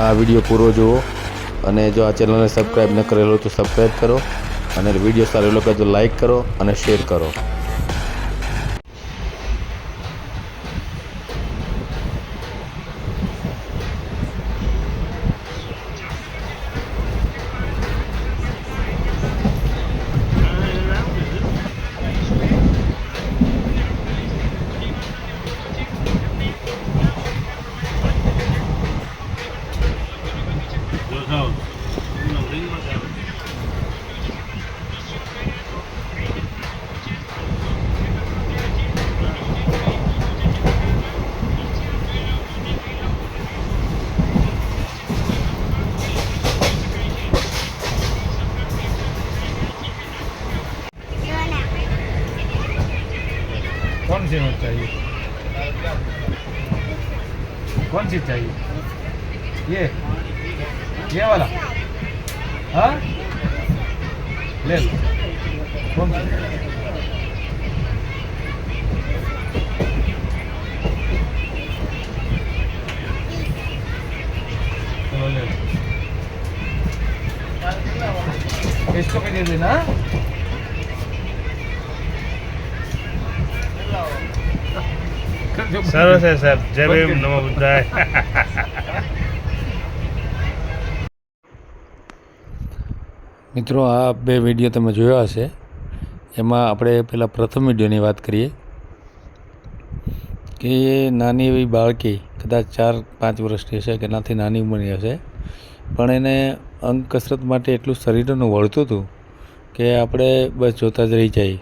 આ વિડીયો પૂરો જુઓ અને જો આ ચેનલને સબસ્ક્રાઈબ ન કરેલો તો સબસ્ક્રાઈબ કરો અને વિડીયો સારો લાગે તો લાઈક કરો અને શેર કરો. कौन सी नोट चाहिए? कौन सी चाहिए? ये वाला? हाँ, ले लो. कौन सी? चलो ले लो. इसको भी दे देना. સરસ છે સર. જય ભીમ, નમો બુદ્ધાય. મિત્રો, આ બે વિડીયો તમે જોયા હશે. એમાં આપણે પહેલાં પ્રથમ વિડીયોની વાત કરીએ કે નાની એવી બાળકી કદાચ 4-5 વર્ષની હશે કે નાથી નાની ઉંમરની હશે, પણ એને અંગ કસરત માટે એટલું શરીરનું વળતું હતું કે આપણે બસ જોતા જ રહી જાય.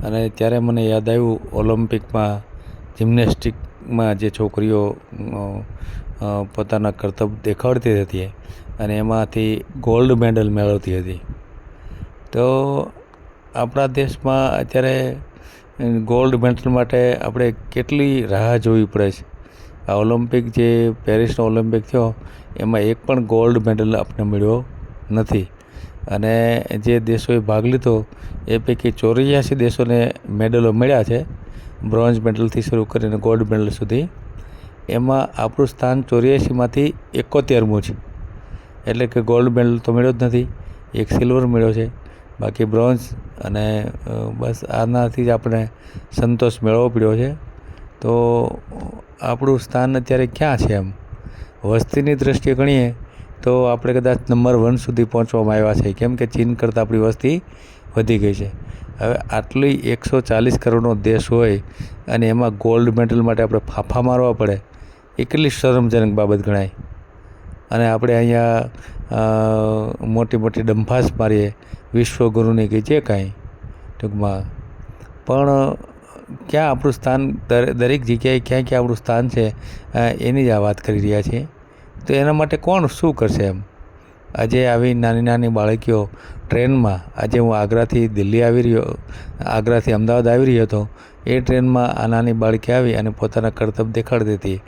અને ત્યારે મને યાદ આવ્યું ઓલિમ્પિકમાં જિમ્નેસ્ટિકમાં જે છોકરીઓ પોતાના કરતબ દેખાડતી હતી અને એમાંથી ગોલ્ડ મેડલ મેળવતી હતી. તો આપણા દેશમાં અત્યારે ગોલ્ડ મેડલ માટે આપણે કેટલી રાહ જોવી પડે છે. આ ઓલિમ્પિક જે પેરિસનો ઓલિમ્પિક થયો એમાં એક પણ ગોલ્ડ મેડલ આપણે મળ્યો નથી. અને જે દેશોએ ભાગ લીધો એ પૈકી 84 દેશોને મેડલો મળ્યા છે, બ્રોન્ઝ મેડલથી શરૂ કરીને ગોલ્ડ મેડલ સુધી. એમાં આપણું સ્થાન 84માંથી 71મું છે. એટલે કે ગોલ્ડ મેડલ તો મળ્યો જ નથી, એક સિલ્વર મળ્યો છે, બાકી બ્રોન્ઝ. અને બસ આનાથી જ આપણે સંતોષ મેળવવો પડ્યો છે. તો આપણું સ્થાન અત્યારે ક્યાં છે? એમ વસ્તીની દ્રષ્ટિએ ગણીએ તો આપણે કદાચ નંબર 1 સુધી પહોંચવામાં આવ્યા છે, કેમ કે ચીન કરતાં આપણી વસ્તી વધી ગઈ છે. હવે આટલી 140 કરોડનો દેશ હોય અને એમાં ગોલ્ડ મેડલ માટે આપણે ફાંફા મારવા પડે એ કેટલી શરમજનક બાબત ગણાય. અને આપણે અહીંયા મોટી મોટી ડંફાસ મારીએ વિશ્વગુરુની કે જે કાંઈ ટૂંકમાં, પણ ક્યાં આપણું સ્થાન, દરેક જગ્યાએ ક્યાં ક્યાં આપણું સ્થાન છે એની જ આ વાત કરી રહ્યા છીએ. તો એના માટે કોણ શું કરશે? એમ આજે આવી નાની નાની બાળકીઓ ટ્રેનમાં, આજે હું આગ્રાથી દિલ્હી આવી રહ્યો, આગ્રાથી અમદાવાદ આવી રહ્યો હતો, એ ટ્રેનમાં આ નાની બાળકી આવી અને પોતાના કરતબ દેખાડતી હતી.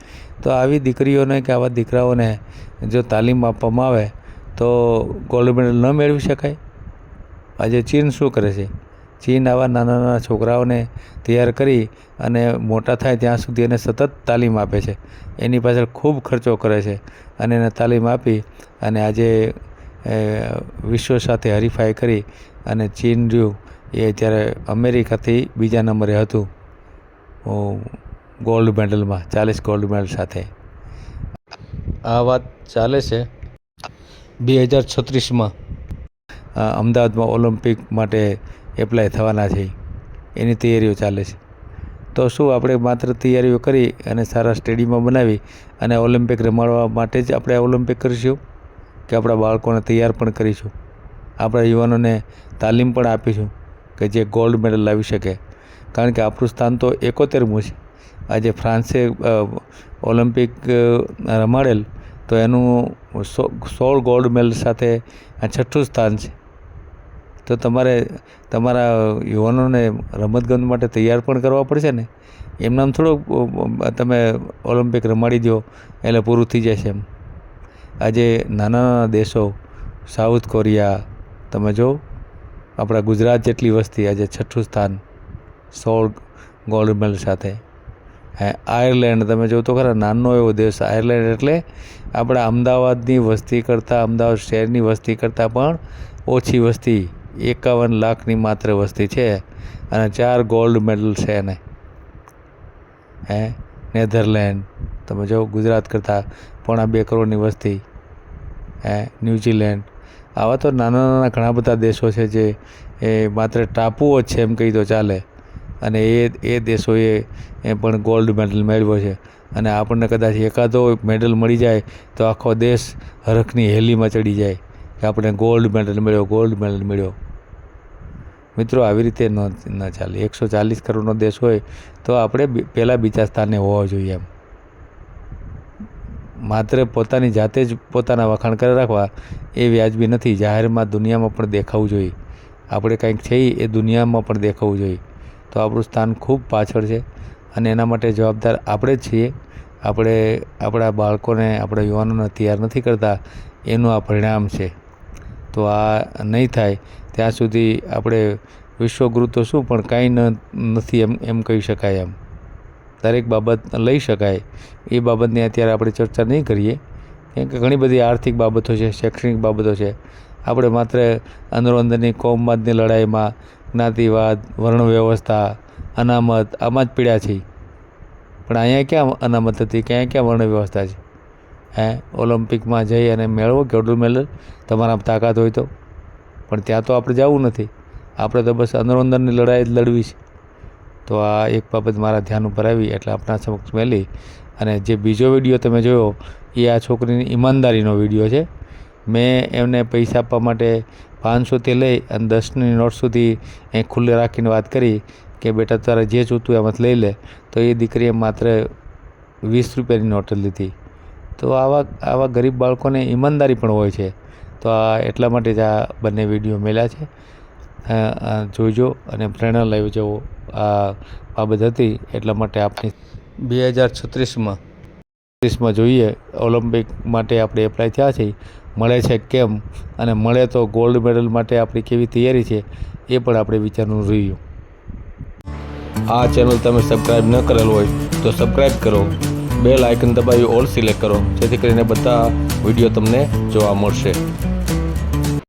તો આવી દીકરીઓને કે આવા દીકરાઓને જો તાલીમ આપવામાં આવે તો ગોલ્ડ મેડલ ન મેળવી શકાય? આજે ચીન શું કરે છે? ચીન આવા નાના નાના છોકરાઓને તૈયાર કરી અને મોટા થાય ત્યાં સુધી એને સતત તાલીમ આપે છે. એની પાછળ ખૂબ ખર્ચો કરે છે અને એને તાલીમ આપી અને આજે વિશ્વ સાથે હરીફાઈ કરી અને ચીન રહ્યું એ અત્યારે અમેરિકાથી બીજા નંબરે હતું ગોલ્ડ મેડલમાં, 40 ગોલ્ડ મેડલ સાથે. આ વાત ચાલે છે 2036માં અમદાવાદમાં ઓલિમ્પિક માટે એપ્લાય થવાના છે, એની તૈયારીઓ ચાલે છે. તો શું આપણે માત્ર તૈયારીઓ કરી અને સારા સ્ટેડિયમો બનાવી અને ઓલિમ્પિક રમાડવા માટે જ આપણે ઓલિમ્પિક કરીશું કે આપણા બાળકોને તૈયાર પણ કરીશું, આપણા યુવાનોને તાલીમ પણ આપીશું કે જે ગોલ્ડ મેડલ લાવી શકે? કારણ કે આપણું સ્થાન તો 71મું છે. આજે ફ્રાન્સે ઓલિમ્પિક રમાડેલ તો એનું 16 ગોલ્ડ મેડલ સાથે આ 6થું સ્થાન છે. તો તમારે તમારા યુવાનોને રમતગમત માટે તૈયાર પણ કરવા પડશે ને. એમનામ થોડું તમે ઓલિમ્પિક રમાડી દો એટલે પૂરું થઈ જશે એમ. આજે નાના નાના દેશો, સાઉથ કોરિયા, તમે જો આપણા ગુજરાત જેટલી વસ્તી, આજે 6થું સ્થાન 16 ગોલ્ડ મેડલ સાથે. આયર્લેન્ડ તમે જો તો ખરા, નાનો એવો દેશ આયર્લેન્ડ, એટલે આપણા અમદાવાદની વસ્તી કરતાં, અમદાવાદ શહેરની વસ્તી કરતાં પણ ઓછી વસ્તી, 51 લાખની માત્ર વસ્તી છે અને 4 ગોલ્ડ મેડલ છે એને. નેધરલેન્ડ તમે જો, ગુજરાત કરતાં 1.25 કરોડની વસ્તી. ન્યૂઝીલેન્ડ, આવા તો નાના નાના ઘણા બધા દેશો છે જે એ માત્ર ટાપુઓ જ છે એમ કહી તો ચાલે, અને એ દેશોએ પણ ગોલ્ડ મેડલ મેળવ્યો છે. અને આપણને કદાચ એકાદો મેડલ મળી જાય તો આખો દેશ હરખની હેલીમાં ચડી જાય કે આપણે ગોલ્ડ મેડલ મળ્યો, ગોલ્ડ મેડલ મળ્યો. મિત્રો, આવી રીતે ન ચાલે. 140 કરોડનો દેશ હોય તો આપણે પહેલાં બીજા સ્થાને હોવા જોઈએ. એમ માત્ર પોતાની જાતે જ પોતાના વખાણ કરી રાખવા એ વ્યાજબી નથી. જાહેરમાં, દુનિયામાં પણ દેખાવું જોઈએ. આપણે કંઈક છે એ દુનિયામાં પણ દેખાવું જોઈએ. તો આપણું સ્થાન ખૂબ પાછળ છે અને એના માટે જવાબદાર આપણે જ છીએ. આપણે આપણા બાળકોને, આપણા યુવાનોને તૈયાર નથી કરતા, એનું આ પરિણામ છે. તો આ નહીં થાય ત્યાં સુધી આપણે વિશ્વગુરુ તો શું, પણ કાંઈ નથી એમ કહી શકાય. એમ દરેક બાબત લઈ શકાય, એ બાબતની અત્યારે આપણે ચર્ચા નહીં કરીએ, કેમ કે ઘણી બધી આર્થિક બાબતો છે, શૈક્ષણિક બાબતો છે. આપણે માત્ર અંદરોઅંદરની કોમવાદની લડાઈમાં જ્ઞાતિવાદ, વર્ણ વ્યવસ્થા, અનામત, આમાં જ પીડ્યા છીએ. પણ અહીંયા ક્યાં અનામત હતી, ક્યાં વર્ણ વ્યવસ્થા છે? ઓલિમ્પિકમાં જઈ અને મેળવો ગોલ્ડ મેડલ તમારામાં તાકાત હોય તો. પણ ત્યાં તો આપણે જવું નથી. આપણે તો બસ અંદરોઅંદરની લડાઈ જ લડવી છે. તો આ એક બાબત મારા ધ્યાન ઉપર આવી એટલે આપણા સમક્ષ મેલી. અને જે બીજો વિડીયો તમે જોયો એ આ છોકરીની ઈમાનદારીનો વિડીયો છે. મેં એમને પૈસા આપવા માટે 500થી લઈ અને 10ની નોટ સુધી એ ખુલ્લે રાખીને વાત કરી કે બેટા તારે જે જોતું એમાંથી લઈ લે. તો એ દીકરીએ માત્ર 20 રૂપિયાની નોટ જ લીધી. તો આવા ગરીબ બાળકોને ઈમાનદારી પણ હોય છે. તો આ એટલા માટે જ આ બંને વિડીયો મેલ્યા છે. જોઈજો અને પ્રેરણા લઈ જવો આ બાબત હતી. એટલા માટે આપણી 2036માં જોઈએ ઓલિમ્પિક માટે આપણે એપ્લાય થયા છીએ. મળે છે કેમ, અને મળે તો ગોલ્ડ મેડલ માટે આપણી કેવી તૈયારી છે એ પણ આપણે વિચારવું રહ્યું. આ ચેનલ તમે સબસ્ક્રાઈબ ન કરેલ હોય તો સબસ્ક્રાઈબ કરો, બેલ આઇકન દબાવી ઓલ સિલેક્ટ કરો, જેથી કરીને બધા વિડીયો તમને જોવા મળશે.